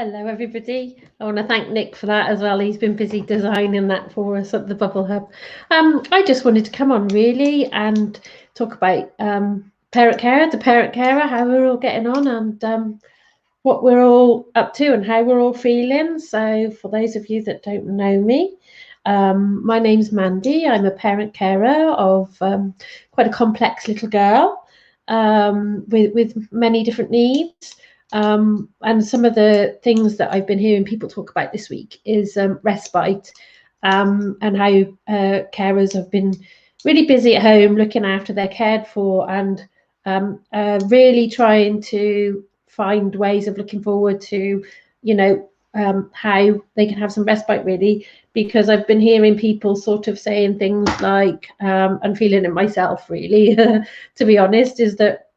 Hello, everybody. I want to thank Nick for that as well. He's been busy designing that for us at the Bubble Hub. I just wanted to come on really and talk about parent carer, the parent carer, how we're all getting on, and what we're all up to and how we're all feeling. So, for those of you that don't know me, my name's Mandy. I'm a parent carer of quite a complex little girl with many different needs. And some of the things that I've been hearing people talk about this week is respite, and how carers have been really busy at home looking after their cared for, and really trying to find ways of looking forward to, how they can have some respite really, because I've been hearing people sort of saying things like, and feeling it myself really, to be honest, is that,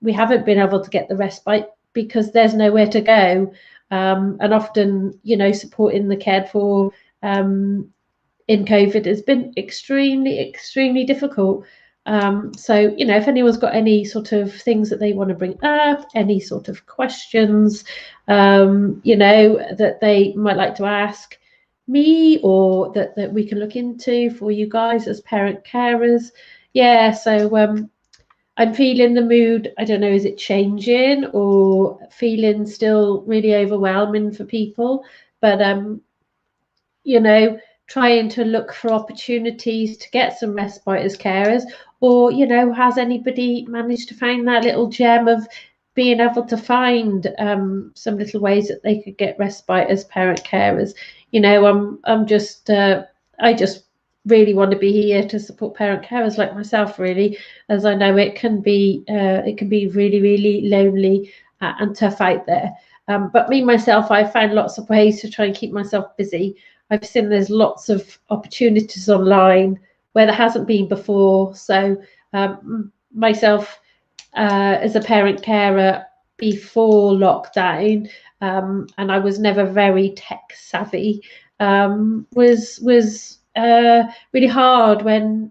we haven't been able to get the respite because there's nowhere to go. And often, supporting the cared for in COVID has been extremely, extremely difficult. So, if anyone's got any sort of things that they want to bring up, any sort of questions, that they might like to ask me, or that we can look into for you guys as parent carers. Yeah, so I'm feeling the mood. I don't know, is it changing or feeling still really overwhelming for people? But trying to look for opportunities to get some respite as carers, or has anybody managed to find that little gem of being able to find some little ways that they could get respite as parent carers? I'm just I just really want to be here to support parent carers like myself, really, as I know it can be really, really lonely and tough out there. But me myself, I found lots of ways to try and keep myself busy. I've seen there's lots of opportunities online where there hasn't been before. So myself, as a parent carer before lockdown, and I was never very tech savvy, was really hard when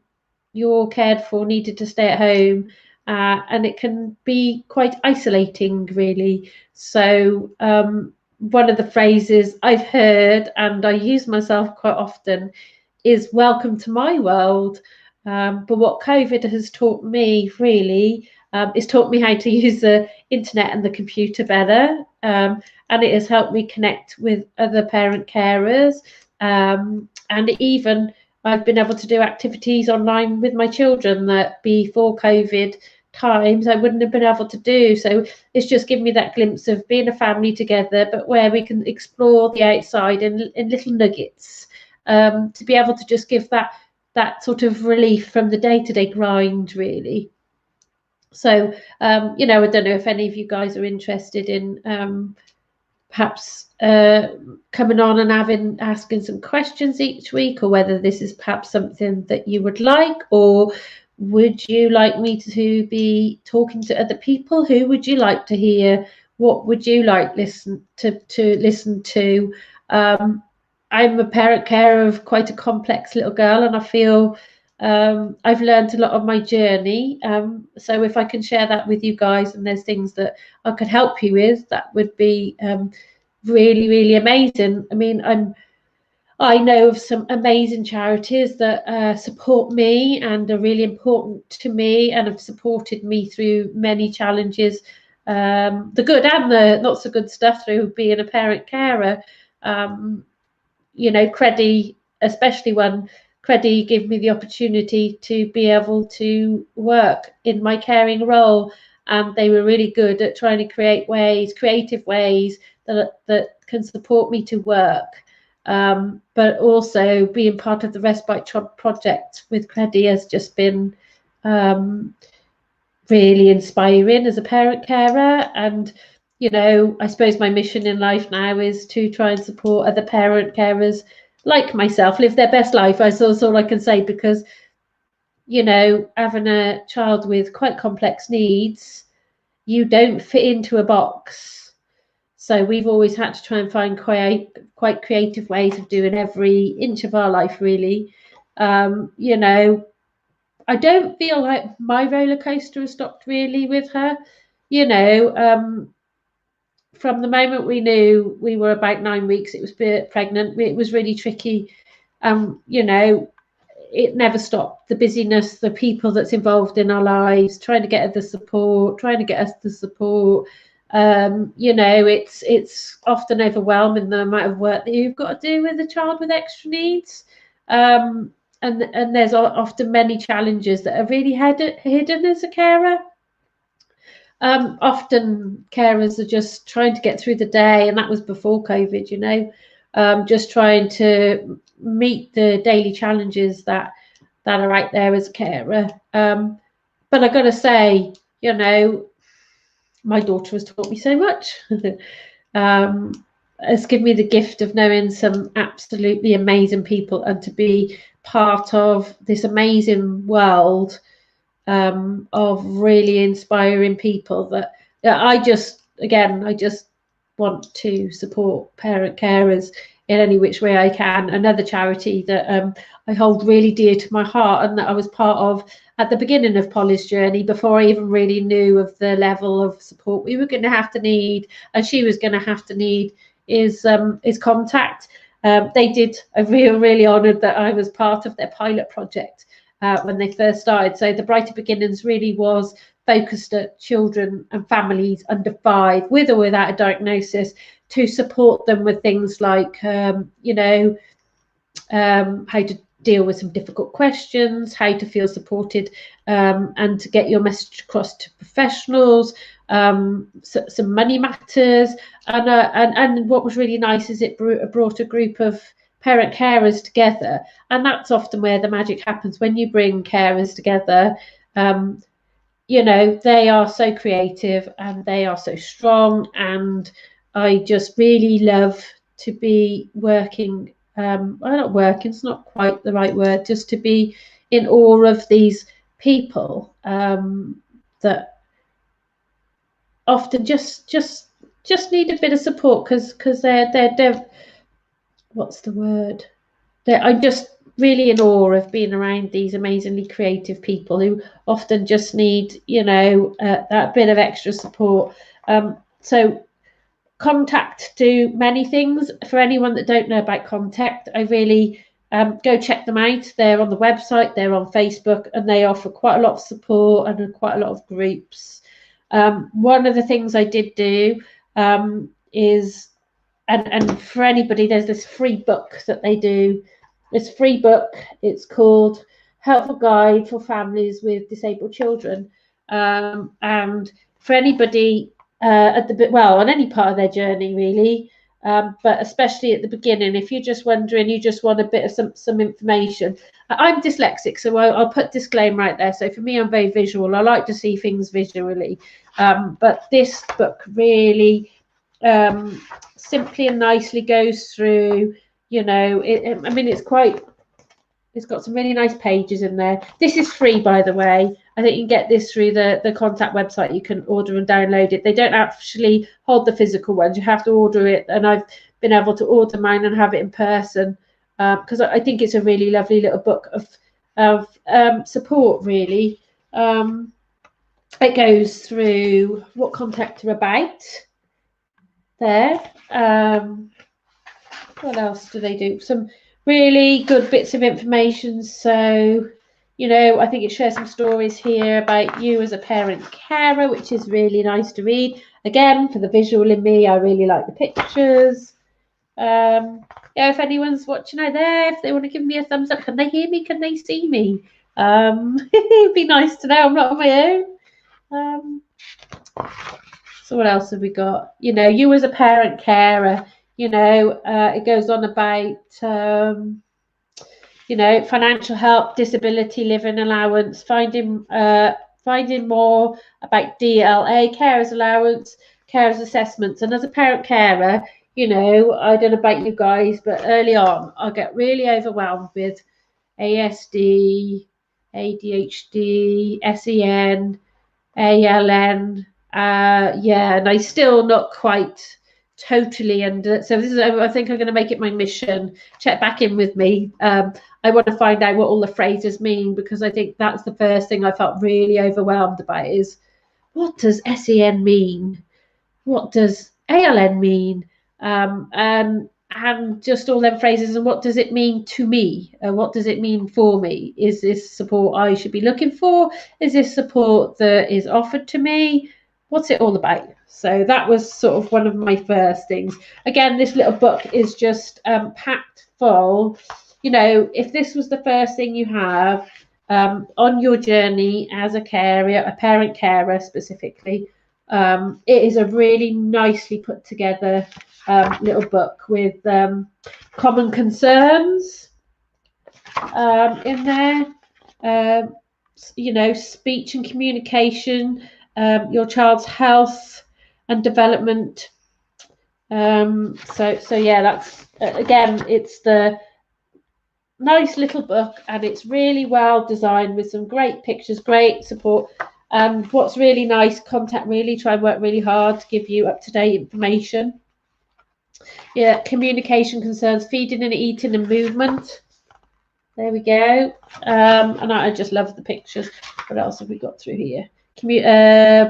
you're cared for, needed to stay at home, and it can be quite isolating, really. So one of the phrases I've heard and I use myself quite often is "welcome to my world." But what COVID has taught me really is taught me how to use the internet and the computer better, and it has helped me connect with other parent carers, and even I've been able to do activities online with my children that before COVID times I wouldn't have been able to do. So it's just given me that glimpse of being a family together, but where we can explore the outside in little nuggets, to be able to just give that sort of relief from the day-to-day grind, really. So, I don't know if any of you guys are interested in perhaps coming on and asking some questions each week, or whether this is perhaps something that you would like, or would you like me to be talking to other people? Who would you like to hear? What would you like listen to? I'm a parent carer of quite a complex little girl, and I feel I've learned a lot of my journey. So if I can share that with you guys, and there's things that I could help you with, that would be really, really amazing. I mean, I know of some amazing charities that support me and are really important to me and have supported me through many challenges, the good and the not so good stuff, through being a parent carer. Credi, especially when Credi gave me the opportunity to be able to work in my caring role, and they were really good at trying to create creative ways that can support me to work. But also being part of the Respite Project with Credi has just been really inspiring as a parent carer. And I suppose my mission in life now is to try and support other parent carers like myself live their best life. That's all I can say, because having a child with quite complex needs, you don't fit into a box. So we've always had to try and find quite creative ways of doing every inch of our life, really. I don't feel like my roller coaster has stopped really with her. from the moment we knew we were about 9 weeks, it was pregnant, it was really tricky. You know, it never stopped. The busyness, the people that's involved in our lives, trying to get the support, trying to get us the support. You know, it's often overwhelming, the amount of work that you've got to do with a child with extra needs. And there's often many challenges that are really hidden as a carer. Often carers are just trying to get through the day, and that was before COVID, you know, just trying to meet the daily challenges that are out there as a carer. But I got to say, you know, my daughter has taught me so much. It's given me the gift of knowing some absolutely amazing people and to be part of this amazing world of really inspiring people that I just want to support parent carers in any which way I can. Another charity that I hold really dear to my heart and that I was part of at the beginning of Polly's journey, before I even really knew of the level of support we were going to have to need and she was going to have to need, is Contact. They did, I'm really honoured that I was part of their pilot project when they first started. So the Brighter Beginnings really was focused at children and families under 5 with or without a diagnosis, to support them with things like you know, how to deal with some difficult questions, how to feel supported, and to get your message across to professionals, some money matters, and what was really nice is it brought a group of parent carers together, and that's often where the magic happens when you bring carers together. You know, they are so creative and they are so strong, and I just really love to be working, well, not working, it's not quite the right word, just to be in awe of these people that often just need a bit of support because they're what's the word? I'm just really in awe of being around these amazingly creative people who often just need, you know, that bit of extra support. So Contact do many things. For anyone that don't know about Contact, I really go check them out. They're on the website, they're on Facebook, and they offer quite a lot of support and quite a lot of groups. One of the things I did do is, and for anybody, there's this free book that they do. This free book, it's called Helpful Guide for Families with Disabled Children. And for anybody on any part of their journey really, but especially at the beginning, if you're just wondering, you just want a bit of some information. I'm dyslexic, so I'll put disclaimer right there. So for me, I'm very visual. I like to see things visually, but this book really simply and nicely goes through, you know, I mean, it's got some really nice pages in there. This is free, by the way. I think you can get this through the Contact website. You can order and download it. They don't actually hold the physical ones. You have to order it, and I've been able to order mine and have it in person because I think it's a really lovely little book of support, really. It goes through what Contact are about there. What else do they do? Some really good bits of information. So, you know, I think it shares some stories here about you as a parent carer, which is really nice to read. Again, for the visual in me, I really like the pictures. Yeah, if anyone's watching out there, if they want to give me a thumbs up, can they hear me? Can they see me? It'd be nice to know I'm not on my own. So what else have we got? You know, you as a parent carer, you know, it goes on about, you know, financial help, disability living allowance, finding more about DLA, carers allowance, carers assessments. And as a parent carer, you know, I don't know about you guys, but early on, I get really overwhelmed with ASD, ADHD, SEN, ALN. Yeah, and I still not quite totally under. So this is, I think I'm going to make it my mission. Check back in with me. I want to find out what all the phrases mean, because I think that's the first thing I felt really overwhelmed about is, what does SEN mean? What does ALN mean? And just all them phrases, and what does it mean to me? What does it mean for me? Is this support I should be looking for? Is this support that is offered to me? What's it all about? So that was sort of one of my first things. Again, this little book is just packed full. You know, if this was the first thing you have on your journey as a carer, a parent carer specifically, it is a really nicely put together little book with common concerns in there. You know, speech and communication, your child's health and development. So yeah, that's again, it's the nice little book, and it's really well designed with some great pictures, great support. And what's really nice, Contact really try and work really hard to give you up-to-date information. Yeah, communication concerns, feeding and eating and movement. There we go. And I just love the pictures. What else have we got through here?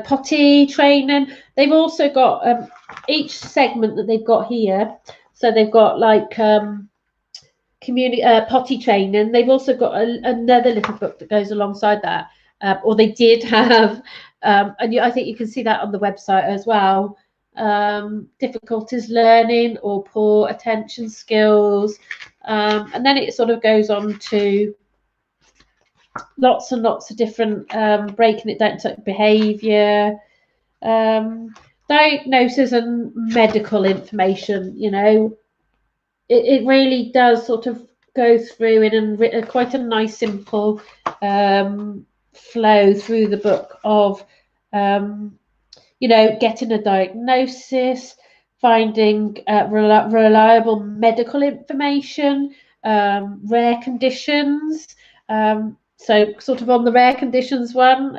Potty training. They've also got each segment that they've got here. So they've got like potty training. They've also got another little book that goes alongside that, or they did have, and I think you can see that on the website as well. Difficulties learning or poor attention skills, and then it sort of goes on to lots and lots of different breaking it down to behaviour, diagnosis and medical information. You know, it really does sort of go through in quite a nice simple flow through the book of you know, getting a diagnosis, finding reliable medical information, rare conditions. So sort of on the rare conditions one,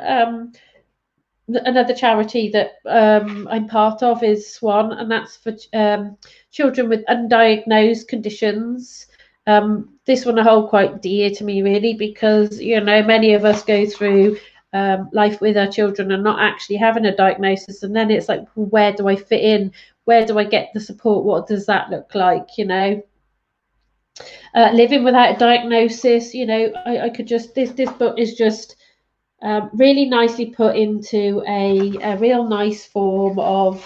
another charity that I'm part of is Swan, and that's for children with undiagnosed conditions. This one I hold quite dear to me, really, because, you know, many of us go through life with our children and not actually having a diagnosis, and then it's like, where do I fit in? Where do I get the support? What does that look like? You know, living without a diagnosis. You know, I could just this book is just really nicely put into a real nice form of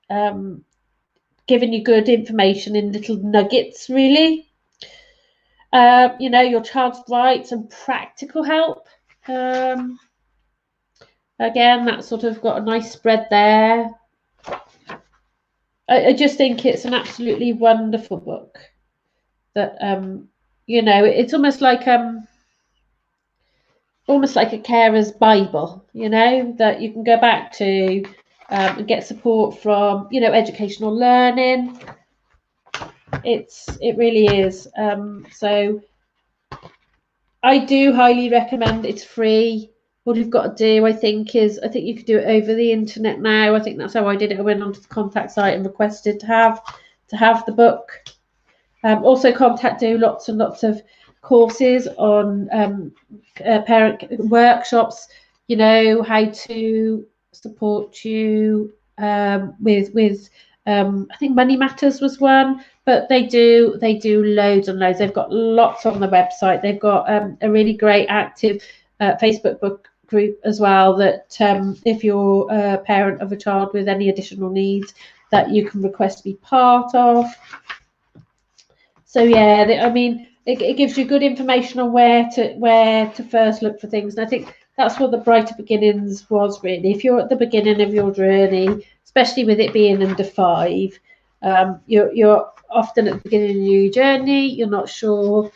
giving you good information in little nuggets, really. You know, your child's rights and practical help. Again, that sort of got a nice spread there. I just think it's an absolutely wonderful book. That you know, it's almost like a carer's Bible. You know, that you can go back to and get support from. You know, educational learning. It really is. So I do highly recommend. It's free. All you've got to do, I think you could do it over the internet now. I think that's how I did it. I went onto the Contact site and requested to have the book. Also, Contact do lots and lots of courses on parent workshops. You know, how to support you with I think Money Matters was one, but they do loads and loads. They've got lots on the website. They've got a really great active Facebook book group as well, that if you're a parent of a child with any additional needs, that you can request to be part of. So yeah, I mean, it gives you good information on where to first look for things, and I think that's what the Brighter Beginnings was, really. If you're at the beginning of your journey, especially with it being under 5, you're often at the beginning of your journey. You're not sure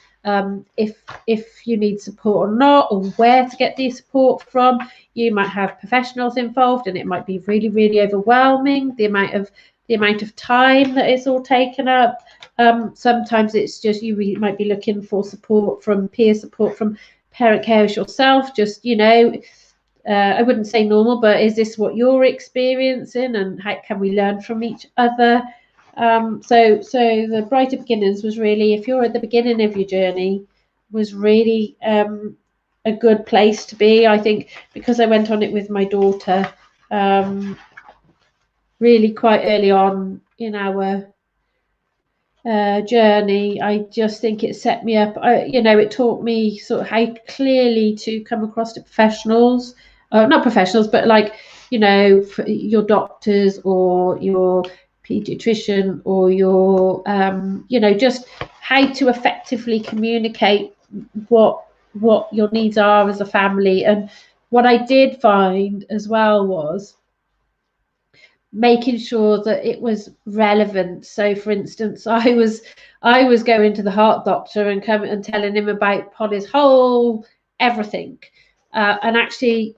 if you need support or not, or where to get the support from. You might have professionals involved, and it might be really, really overwhelming, the amount of time that it's all taken up. Sometimes it's just you might be looking for support from peer support from parent carers yourself. Just, you know, I wouldn't say normal, but is this what you're experiencing, and how can we learn from each other? So the Brighter Beginnings was really, if you're at the beginning of your journey, was really a good place to be. I think because I went on it with my daughter, really quite early on in our journey. I just think it set me up. It taught me sort of how clearly to come across to professionals, not professionals, but like, your doctors or your pediatrician or your, just how to effectively communicate what your needs are as a family. And what I did find as well was making sure that it was relevant. So, for instance, I was going to the heart doctor and coming and telling him about Polly's whole everything, and actually,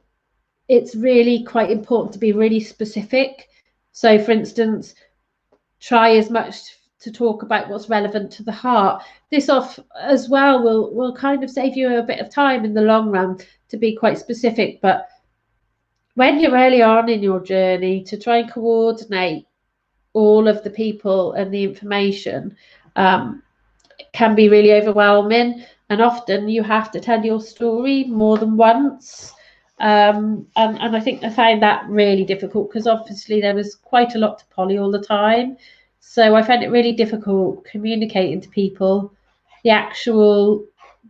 it's really quite important to be really specific. So, for instance, try as much to talk about what's relevant to the heart. This off as well will kind of save you a bit of time in the long run to be quite specific. But when you're early on in your journey, to try and coordinate all of the people and the information can be really overwhelming, and often you have to tell your story more than once. And I think I found that really difficult because obviously there was quite a lot to Polly all the time, so I found it really difficult communicating to people the actual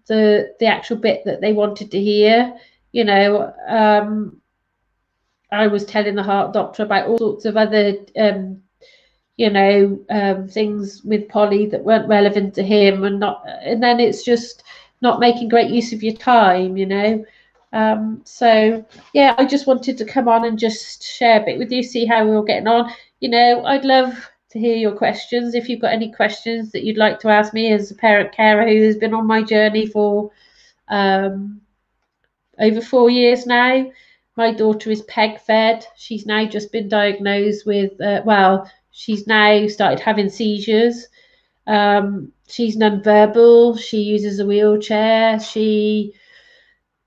bit that they wanted to hear. I was telling the heart doctor about all sorts of other things with Polly that weren't relevant to him, and then it's just not making great use of your time. So yeah, I just wanted to come on and just share a bit with you, see how we were getting on. I'd love to hear your questions. If you've got any questions that you'd like to ask me as a parent carer who has been on my journey for over 4 years now. My daughter is peg fed. She's now just been diagnosed with, she's now started having seizures. She's nonverbal. She uses a wheelchair. She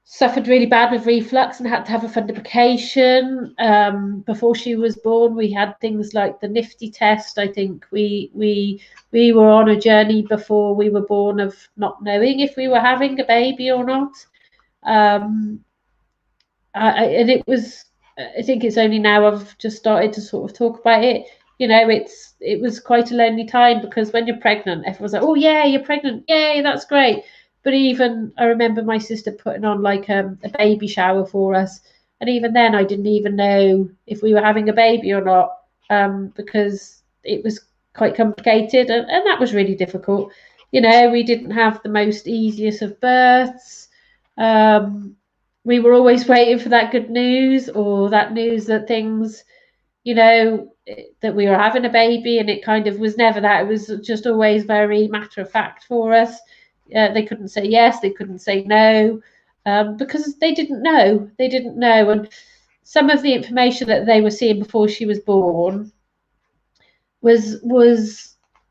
suffered really bad with reflux and had to have a fundoplication. Before she was born, we had things like the Nifty test. I think we were on a journey before we were born of not knowing if we were having a baby or not. And it was, I think it's only now I've just started to sort of talk about it. It was quite a lonely time because when you're pregnant, everyone's like, oh yeah, you're pregnant, yay, that's great. But even I remember my sister putting on like a baby shower for us, and even then I didn't even know if we were having a baby or not, because it was quite complicated, and that was really difficult. We didn't have the most easiest of births. We were always waiting for that good news, or that news that things, that we were having a baby, and it kind of was never that. It was just always very matter of fact for us. They couldn't say yes, they couldn't say no, because they didn't know. They didn't know, and some of the information that they were seeing before she was born was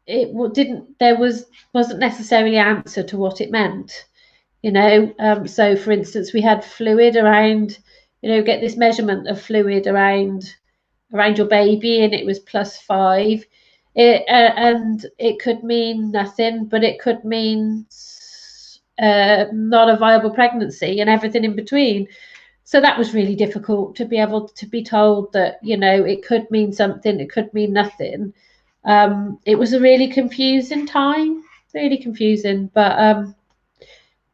it didn't there wasn't necessarily an answer to what it meant. So for instance, we had fluid around, get this measurement of fluid around your baby, and it was +5. And it could mean nothing, but it could mean not a viable pregnancy and everything in between. So that was really difficult to be able to be told that, it could mean something, it could mean nothing. It was a really confusing time, really confusing, but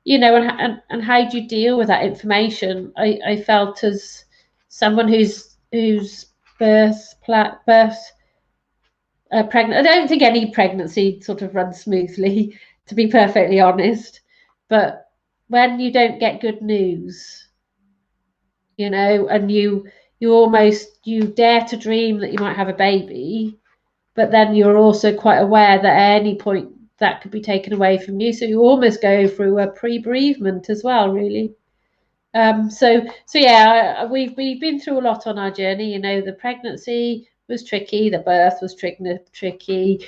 and how do you deal with that information? I felt as someone whose birth pregnant. I don't think any pregnancy sort of runs smoothly, to be perfectly honest. But when you don't get good news, and you dare to dream that you might have a baby, but then you're also quite aware that at any point that could be taken away from you. So you almost go through a pre-bereavement as well, really. So yeah, we've been through a lot on our journey. The pregnancy was tricky, the birth was tricky.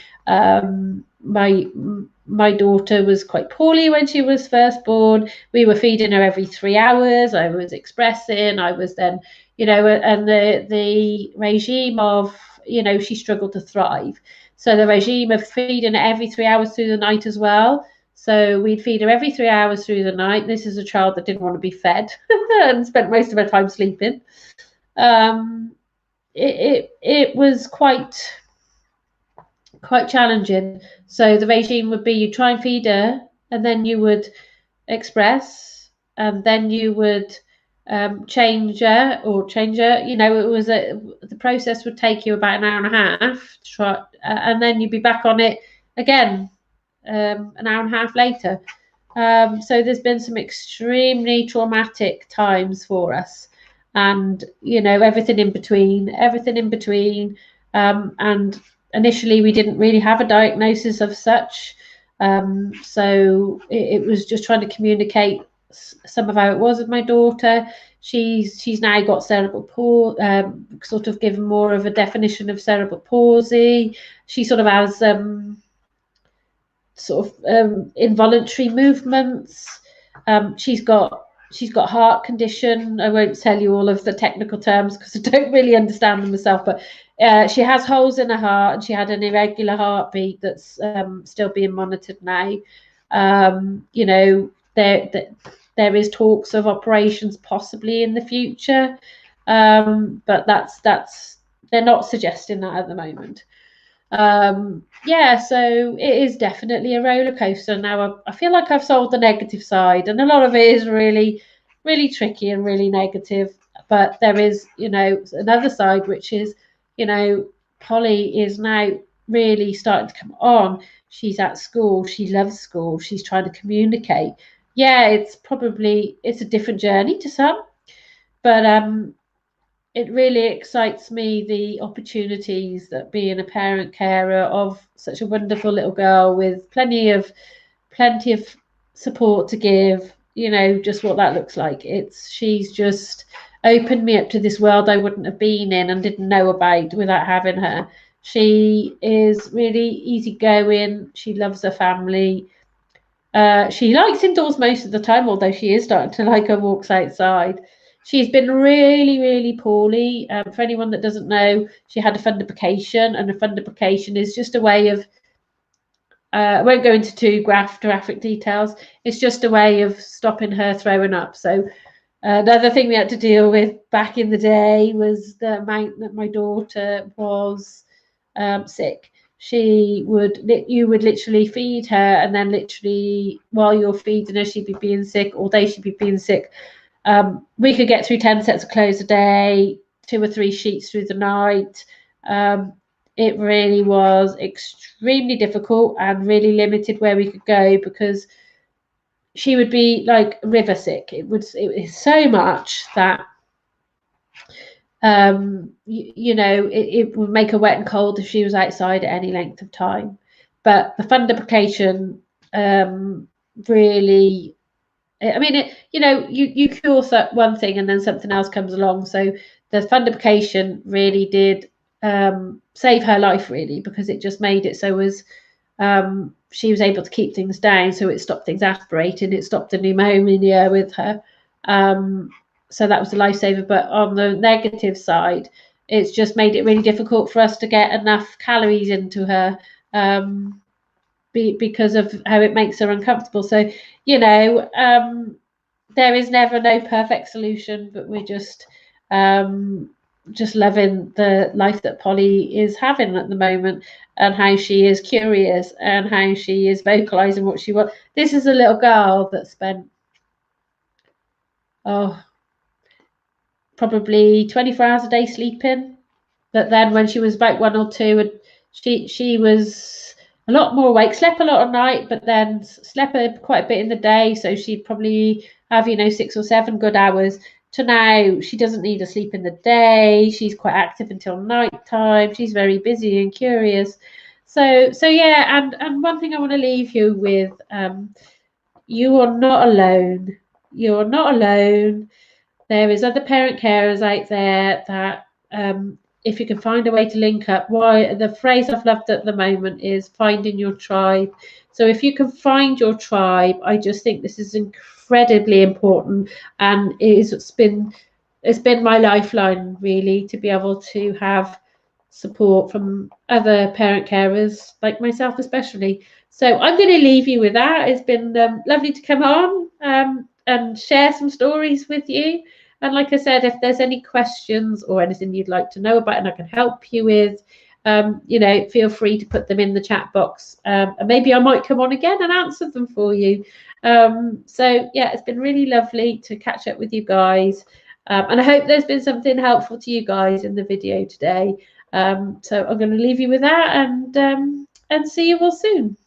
My daughter was quite poorly when she was first born. We were feeding her every 3 hours. I was expressing. I was then, and the regime of, she struggled to thrive. So the regime of feeding her every 3 hours through the night as well. So we'd feed her every 3 hours through the night. This is a child that didn't want to be fed and spent most of her time sleeping. it was quite challenging. So the regime would be you try and feed her, and then you would express, and then you would change her. You know, the process would take you about an hour and a half to try, and then you'd be back on it again an hour and a half later. So there's been some extremely traumatic times for us, and you know, everything in between. And initially, we didn't really have a diagnosis of such. So it was just trying to communicate some of how it was with my daughter. She's now got cerebral palsy, sort of given more of a definition of cerebral palsy. She sort of has involuntary movements. She's got heart condition. I won't tell you all of the technical terms because I don't really understand them myself, but she has holes in her heart, and she had an irregular heartbeat that's still being monitored now. You know, there is talks of operations possibly in the future, but that's they're not suggesting that at the moment. Yeah, so it is definitely a roller coaster. Now I feel like I've sold the negative side, and a lot of it is really, really tricky and really negative. But there is, you know, another side, which is, you know, Polly is now really starting to come on. She's at school. She loves school. She's trying to communicate. Yeah, it's a different journey to some, but it really excites me, the opportunities that being a parent carer of such a wonderful little girl with plenty of support to give, you know, just what that looks like. She's just opened me up to this world I wouldn't have been in and didn't know about without having her. She is really easygoing. She loves her family. She likes indoors most of the time, although she is starting to like her walks outside. She's been really, really poorly. For anyone that doesn't know, she had a fundoplication, and a fundoplication is just a way of, I won't go into too graphic details. It's just a way of stopping her throwing up. So another thing we had to deal with back in the day was the amount that my daughter was sick. You would literally feed her, and then literally while you're feeding her, she'd be being sick, all day she'd be being sick. We could get through 10 sets of clothes a day, 2 or 3 sheets through the night. It really was extremely difficult and really limited where we could go, because she would be like river sick. It was so much that you know, it would make her wet and cold if she was outside at any length of time. But the fundoplication really, I mean, you know, you cure one thing and then something else comes along. So the fundoplication really did save her life, really, because it just made it so she was able to keep things down. So it stopped things aspirating. It stopped the pneumonia with her. So that was a lifesaver. But on the negative side, it's just made it really difficult for us to get enough calories into her. Because of how it makes her uncomfortable. So, you know, there is never no perfect solution, but we're just loving the life that Polly is having at the moment, and how she is curious and how she is vocalizing what she wants. This is a little girl that spent probably 24 hours a day sleeping, but then when she was about 1 or 2, she was a lot more awake, slept a lot at night, but then slept quite a bit in the day. So she'd probably have, you know, 6 or 7 good hours. To now, she doesn't need to sleep in the day. She's quite active until night time. She's very busy and curious. So yeah. And one thing I want to leave you with: you are not alone. You are not alone. There is other parent carers out there that, if you can find a way to link up, why the phrase I've loved at the moment is finding your tribe. So if you can find your tribe, I just think this is incredibly important, and it's been my lifeline, really, to be able to have support from other parent carers like myself, especially. So I'm going to leave you with that. It's been lovely to come on and share some stories with you. And like I said, if there's any questions or anything you'd like to know about and I can help you with, you know, feel free to put them in the chat box, and maybe I might come on again and answer them for you. So yeah, it's been really lovely to catch up with you guys, and I hope there's been something helpful to you guys in the video today. So I'm going to leave you with that, and see you all soon.